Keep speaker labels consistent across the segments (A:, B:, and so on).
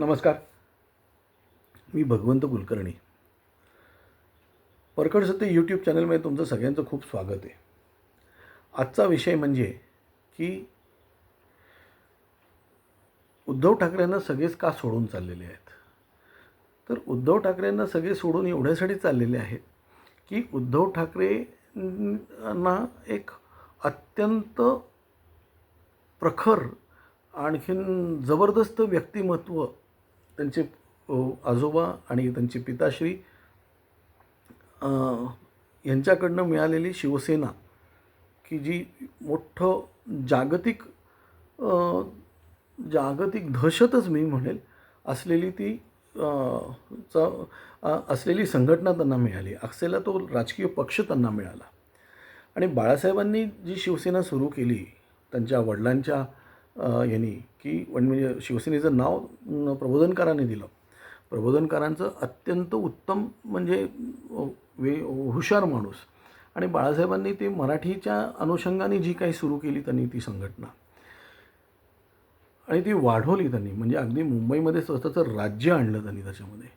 A: नमस्कार. मी भगवंत कुलकर्णी. परखड सत्य यूट्यूब चॅनलमध्ये तुमचं सगळ्यांचं खूप स्वागत आहे. आजचा विषय म्हणजे की उद्धव ठाकरेंना सगळेच का सोडून चाललेले आहेत. तर उद्धव ठाकरेंना सगळे सोडून एवढ्यासाठी चाललेले आहेत की उद्धव ठाकरेंना एक अत्यंत प्रखर आणखीन जबरदस्त व्यक्तिमत्व त्यांचे आजोबा आणि त्यांचे पिताश्री यांच्याकडनं मिळालेली शिवसेना, की जी मोठं जागतिक दहशतच मी म्हणेल असलेली ती असलेली संघटना त्यांना मिळाली. असलेला तो राजकीय पक्ष त्यांना मिळाला. आणि बाळासाहेबांनी जी शिवसेना सुरू केली त्यांच्या वडिलांच्या यांनी, की म्हणजे शिवसेनेचं नाव प्रबोधनकारांनी दिलं. प्रबोधनकारांचं अत्यंत उत्तम म्हणजे हुशार माणूस. आणि बाळासाहेबांनी ते मराठीच्या अनुषंगाने जी काही सुरू केली त्यांनी ती संघटना, आणि ती वाढवली त्यांनी. म्हणजे अगदी मुंबईमध्ये स्वतःचं राज्य आणलं त्यांनी त्याच्यामध्ये.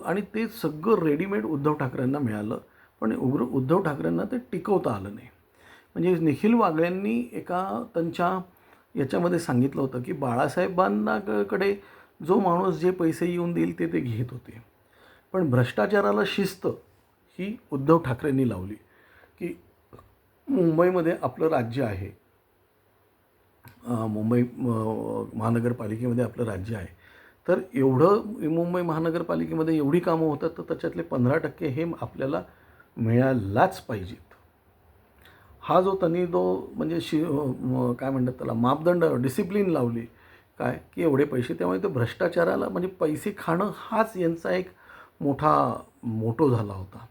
A: आणि ते सगळं रेडीमेड उद्धव ठाकरेंना मिळालं, पण उद्धव ठाकरेंना ते टिकवता आलं नाही. म्हणजे निखिल वागळ्यांनी एका त्यांच्या याच्यामध्ये सांगितलं होतं की बाळासाहेबांना कडे जो माणूस जे पैसे येऊन देईल ते घेत होते, पण भ्रष्टाचाराला शिस्त ही उद्धव ठाकरेंनी लावली. की मुंबईमध्ये आपलं राज्य आहे, मुंबई महानगरपालिकेमध्ये आपलं राज्य आहे, तर एवढं मुंबई महानगरपालिकेमध्ये एवढी कामं होतात, तर त्याच्यातले 15% हे आपल्याला मिळायलाच पाहिजेत. हा जो त्यांनी म्हणजे काय म्हणतात त्याला मापदंड, डिसिप्लिन लावली, काय की एवढे पैसे. त्यामुळे ते भ्रष्टाचाराला म्हणजे पैसे खाणं हाच यांचा एक मोटो झाला होता.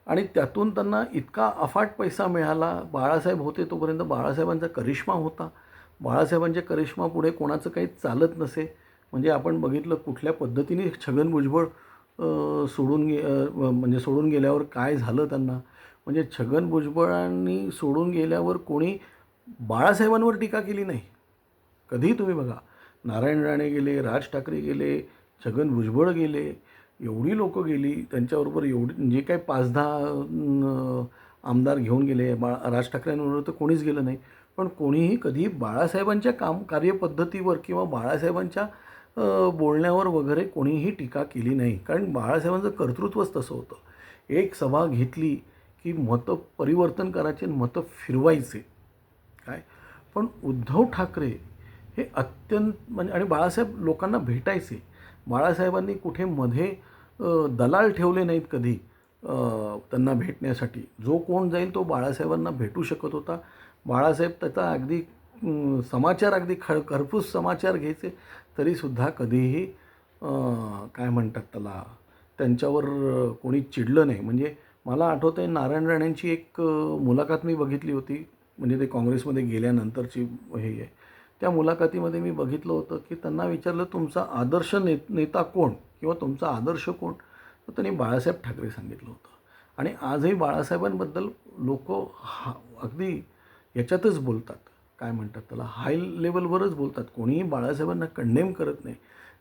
A: आणि त्यातून त्यांना इतका अफाट पैसा मिळाला. बाळासाहेब होते तोपर्यंत बाळासाहेबांचा करिश्मा होता. बाळासाहेबांच्या करिश्मापुढे कोणाचं काही चालत नसे. म्हणजे आपण बघितलं कुठल्या पद्धतीने छगन भुजबळ सोडून गेल्यावर काय झालं त्यांना. म्हणजे छगन भुजबळांनी सोडून गेल्यावर कोणी बाळासाहेबांवर टीका केली नाही कधीही. तुम्ही बघा, नारायण राणे गेले, राज ठाकरे गेले, छगन भुजबळ गेले, एवढी लोकं गेली त्यांच्याबरोबर. जे काही 5-10 आमदार घेऊन गेले, राज ठाकरेंबरोबर तर कोणीच गेलं नाही. पण कोणीही कधी बाळासाहेबांच्या कार्यपद्धतीवर किंवा बाळासाहेबांच्या बोलण्यावर वगैरे कोणीही टीका केली नाही. कारण बाळासाहेबांचं कर्तृत्वच तसं होतं. एक सभा घेतली की मतं परिवर्तन करायचे, मतं फिरवायचे, काय. पण उद्धव ठाकरे हे अत्यंत म्हणजे, आणि बाळासाहेब लोकांना भेटायचे. बाळासाहेबांनी कुठे मध्ये दलाल ठेवले नाहीत कधी त्यांना भेटण्यासाठी. जो कोण जाईल तो बाळासाहेबांना भेटू शकत होता. बाळासाहेब त्याचा अगदी समाचार, अगदी खरपूस समाचार घ्यायचे, तरीसुद्धा कधीही काय म्हणतात त्याला, त्यांच्यावर कोणी चिडलं नाही. म्हणजे मला आठवतं आहे, नारायण राणेंची एक मुलाखत मी बघितली होती, म्हणजे ते काँग्रेसमध्ये गेल्यानंतरची हे आहे. त्या मुलाखतीमध्ये मी बघितलं होतं की त्यांना विचारलं, तुमचा आदर्श नेता कोण किंवा तुमचा आदर्श कोण, तर त्यांनी बाळासाहेब ठाकरे सांगितलं होतं. आणि आजही बाळासाहेबांबद्दल लोक अगदी याच्यातच बोलतात, काय म्हणतात त्याला, हाय लेवलवरच बोलतात. कोणीही बाळासाहेबांना कंडेम करत नाही.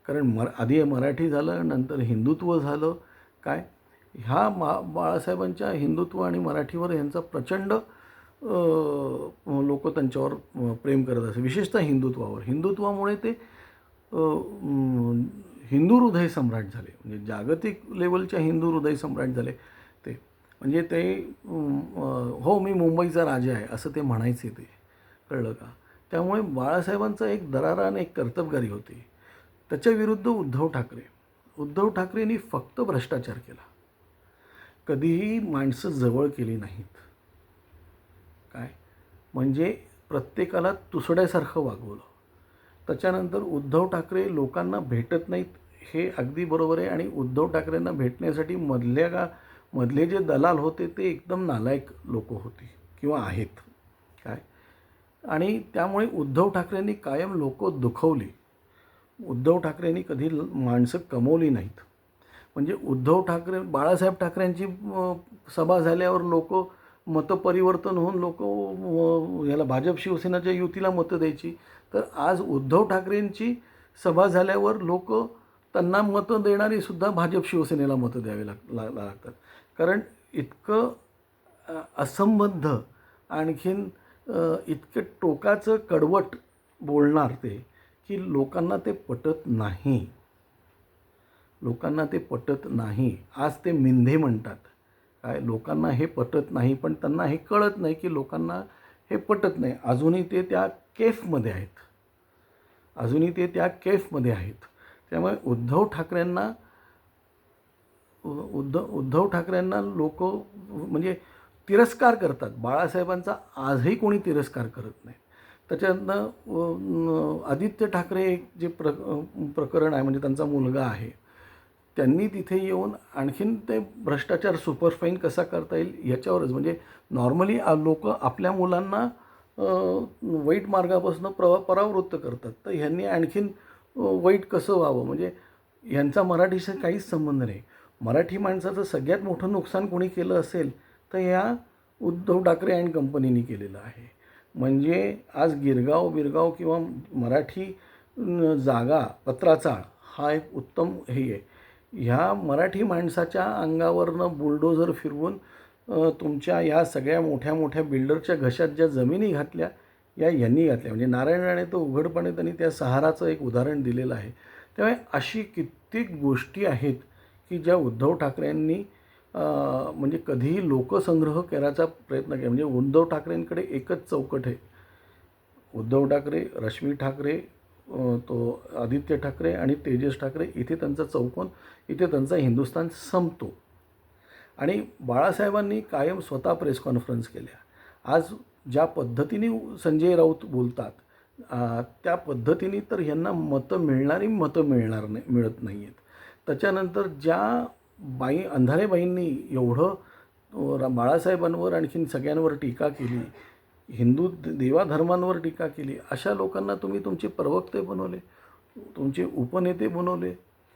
A: कारण आधी मराठी झालं, नंतर हिंदुत्व झालं, काय. ह्या बाळासाहेबांच्या हिंदुत्व आणि मराठीवर यांचा प्रचंड लोक त्यांच्यावर प्रेम करत असे, विशेषतः हिंदुत्वावर. हिंदुत्वामुळे ते हिंदू हृदय सम्राट झाले. म्हणजे जागतिक लेवलच्या हिंदू हृदय सम्राट झाले ते. म्हणजे ते हो मी मुंबईचा राजा आहे असं ते म्हणायचे ते, कळलं का. त्यामुळे बाळासाहेबांचं एक दरारा आणि एक कर्तबगारी होती. त्याच्याविरुद्ध उद्धव ठाकरेंनी फक्त भ्रष्टाचार केला, कधीही माणसं जवळ केली नाहीत, काय. म्हणजे प्रत्येकाला तुसड्यासारखं वागवलं. त्याच्यानंतर उद्धव ठाकरे लोकांना भेटत नाहीत हे अगदी बरोबर आहे. आणि उद्धव ठाकरेंना भेटण्यासाठी मधले जे दलाल होते ते एकदम नालायक लोक होती किंवा आहेत, काय. आणि त्यामुळे उद्धव ठाकरेंनी कायम लोक दुखवली. उद्धव ठाकरेंनी कधी माणसं कमवली नाहीत. म्हणजे बाळासाहेब ठाकरेंची सभा झाल्यावर लोक मतपरिवर्तन होऊन लोक याला भाजप शिवसेनेच्या युतीला मतं द्यायची. तर आज उद्धव ठाकरेंची सभा झाल्यावर लोक त्यांना मतं देणारी सुद्धा भाजप शिवसेनेला मतं द्यावी लागतात. कारण इतकं असंबद्ध आणखीन इतकं टोकाचं कडवट बोलणार ते, की लोकांना ते पटत नाही. लोकांना ते पटत नाही. आज ते मिंधे म्हणतात. काय लोकांना हे पटत नाही, पण त्यांना हे कळत नाही की लोकांना हे पटत नाही. अजूनही ते त्या केफमध्ये आहेत. अजूनही ते त्या केफमध्ये आहेत. त्यामुळे उद्धव ठाकरेंना लोक म्हणजे तिरस्कार करतात. बाळासाहेबांचा आजही कोणी तिरस्कार करत नाही. त्याच्यातनं आदित्य ठाकरे एक जे प्रकरण आहे, म्हणजे त्यांचा मुलगा आहे, त्यांनी तिथे येऊन आणखीन ते भ्रष्टाचार सुपरफाईन कसा करता येईल याच्यावरच, म्हणजे नॉर्मली लोक आपल्या मुलांना वाईट मार्गापासून परावृत्त करतात. तर ह्यांनी आणखीन वाईट कसं व्हावं, म्हणजे ह्यांचा मराठीशी काहीच संबंध नाही. मराठी माणसाचं सगळ्यात मोठं नुकसान कोणी केलं असेल तर ह्या उद्धव ठाकरे अँड कंपनीने केलेलं आहे. म्हणजे आज बिरगाव किंवा मराठी जागा पत्राचाळ हा एक उत्तम हे आहे. ह्या मराठी माणसाच्या अंगावरनं बुलडोझर फिरवून तुमच्या ह्या सगळ्या मोठ्या मोठ्या बिल्डरच्या घशात ज्या जमिनी घातल्या यांनी घातल्या. म्हणजे नारायण राणे तर उघडपणे त्यांनी त्या सहाराचं एक उदाहरण दिलेलं आहे. त्यामुळे अशी कित्येक गोष्टी आहेत की ज्या उद्धव ठाकरेंनी म्हणजे कधीही लोकसंग्रह करायचा प्रयत्न केला. म्हणजे उद्धव ठाकरेंकडे एकच चौकट आहे. उद्धव ठाकरे, रश्मी ठाकरे, तो आदित्य ठाकरे आणि तेजस ठाकरे, इथे त्यांचा चौकोन, इथे त्यांचा हिंदुस्थान संपतो. आणि बाळासाहेबांनी कायम स्वतः प्रेस कॉन्फरन्स केल्या. आज ज्या पद्धतीने संजय राऊत बोलतात त्या पद्धतीने तर ह्यांना मतं मिळत नाही आहेत. त्याच्यानंतर ज्या अंधारेबाईंनी एवढं बाळासाहेबांवर आणखीन सगळ्यांवर टीका केली, हिंदू देवाधर्मांवर टीका केली, अशा लोकांना तुम्ही तुमचे प्रवक्ते बनवले, तुमचे उपनेते बनवले.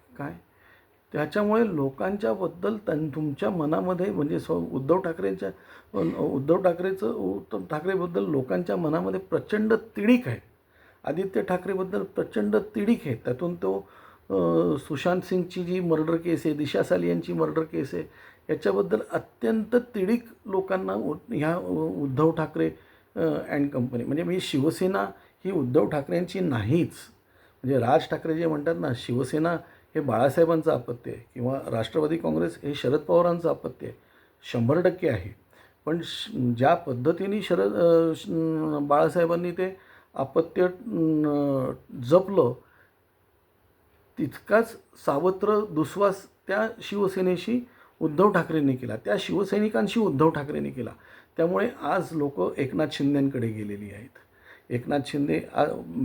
A: काय त्याच्यामुळे लोकांच्याबद्दल तुमच्या मनामध्ये म्हणजे उद्धव ठाकरेबद्दल लोकांच्या मनामध्ये प्रचंड तिढीक आहे. आदित्य ठाकरेबद्दल प्रचंड तिढीक आहे. त्यातून तो सुशांत सिंगची जी मर्डर केस आहे, दिशा सालियांची मर्डर केस आहे, याच्याबद्दल अत्यंत तिढीक लोकांना ह्या उद्धव ठाकरे अँड कंपनी, म्हणजे शिवसेना ही उद्धव ठाकरेंची नाहीच. म्हणजे राज ठाकरे जे म्हणतात ना, शिवसेना हे बाळासाहेबांचं अपत्य आहे किंवा राष्ट्रवादी काँग्रेस हे शरद पवारांचं अपत्य आहे, 100% आहे. पण ज्या पद्धतीने बाळासाहेबांनी ते अपत्य जपलं, तितकाच सावत्र दुस्वास त्या शिवसेनेशी उद्धव ठाकरेंनी केला, त्या शिवसैनिकांशी उद्धव ठाकरेंनी केला. त्यामुळे आज लोक एकनाथ शिंदेंकडे गेलेली आहेत. एकनाथ शिंदे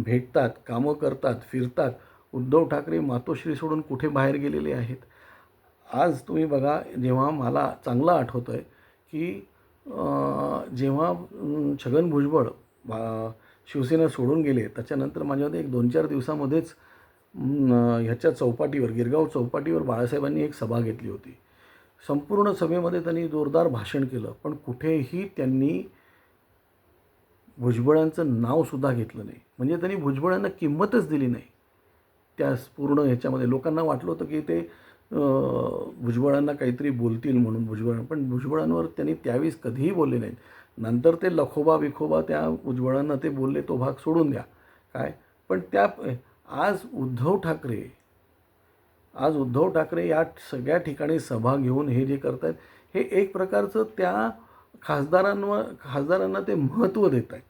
A: भेटतात, कामं करतात, फिरतात. उद्धव ठाकरे मातोश्री सोडून कुठे बाहेर गेलेले आहेत. आज तुम्ही बघा, जेव्हा मला चांगलं आठवतं आहे की जेव्हा छगन भुजबळ शिवसेना सोडून गेले, त्याच्यानंतर माझ्यामध्ये एक 2-4 दिवसामध्येच ह्याच्या चौपाटीवर, गिरगाव चौपाटीवर बाळासाहेबांनी एक सभा घेतली होती. संपूर्ण सभेमध्ये त्यांनी जोरदार भाषण केलं, पण कुठेही त्यांनी भुजबळांचं नावसुद्धा घेतलं नाही. म्हणजे त्यांनी भुजबळांना किंमतच दिली नाही. त्या पूर्ण ह्याच्यामध्ये लोकांना वाटलं होतं की ते भुजबळांना काहीतरी बोलतील म्हणून, पण भुजबळांवर त्यांनी त्यावेळेस कधीही बोलले नाहीत. नंतर ते लखोबा विखोबा त्या भुजबळांना ते बोलले, तो भाग सोडून द्या. काय पण आज उद्धव ठाकरे या सगळ्या ठिकाणी सभा घेऊन हे जे करत आहेत, हे एक प्रकारचं त्या खासदारांना ते महत्त्व देत आहेत.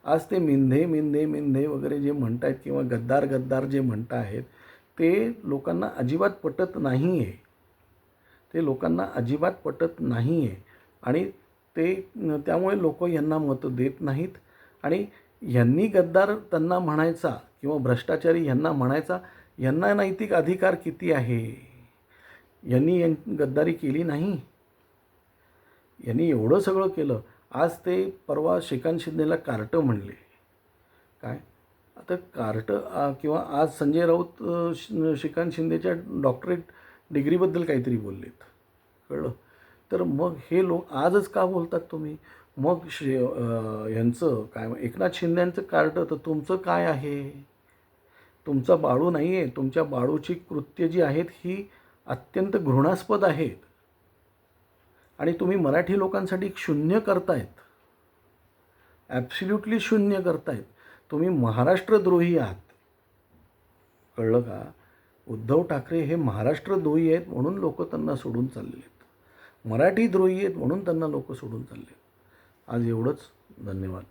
A: आज ते मिंधे वगैरे जे म्हणत आहेत किंवा गद्दार जे म्हणत आहेत, ते लोकांना अजिबात पटत नाही आहे. आणि त्यामुळे लोक यांना मतं देत नाहीत. आणि यांनी गद्दार त्यांना म्हणायचा किंवा भ्रष्टाचारी यांना म्हणायचा, यांना नैतिक अधिकार किती आहे? यांनी गद्दारी केली नाही. यांनी एवढं सगळं केलं. आज ते परवा श्रीकांत शिंदेला कार्टं म्हणले. काय आता कार्टं किंवा आज संजय राऊत श्रीकांत शिंदेच्या डॉक्टरेट डिग्रीबद्दल काहीतरी बोललेत, कळलं? तर मग हे लोक आजच का बोलतात तुम्ही? मग यांचं काय, एकनाथ शिंदेंचं कार्टं, तर तुमचं काय आहे? तुमचा बाळू नाही आहे. तुमच्या बाळूची कृत्य जी आहेत ही अत्यंत घृणास्पद आहेत आणि तुम्ही मराठी लोकांसाठी शून्य करतायत. ॲब्सल्युटली शून्य करतायत. तुम्ही महाराष्ट्रद्रोही आहात. कळलं का? उद्धव ठाकरे हे महाराष्ट्रद्रोही आहेत म्हणून लोक त्यांना सोडून चालले आहेत. मराठी द्रोही आहेत म्हणून त्यांना लोक सोडून चालले आहेत. आज एवढंच. धन्यवाद.